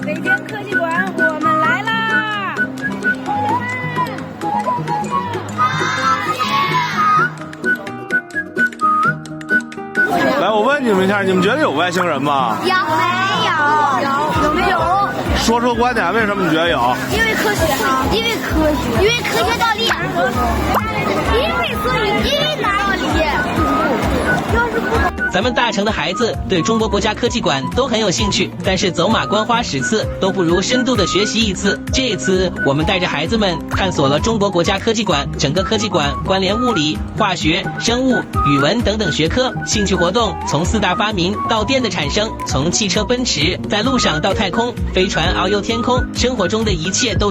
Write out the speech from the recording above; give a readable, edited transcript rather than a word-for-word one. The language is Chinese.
北京科技馆，我们来啦！来，我问你们一下，你们觉得有外星人吗？有没有？有没有？说出观点，为什么你觉得有？因为科学啊，因为科学道理，因为道理。要是不懂。咱们大城的孩子对中国国家科技馆都很有兴趣，但是走马观花10次都不如深度的学习1次。这一次，我们带着孩子们探索了中国国家科技馆整个科技馆关联物理、化学、生物、语文等等学科。兴趣活动从4大发明到电的产生，从汽车奔驰在路上到太空，飞船遨游天空，生活中的一切都。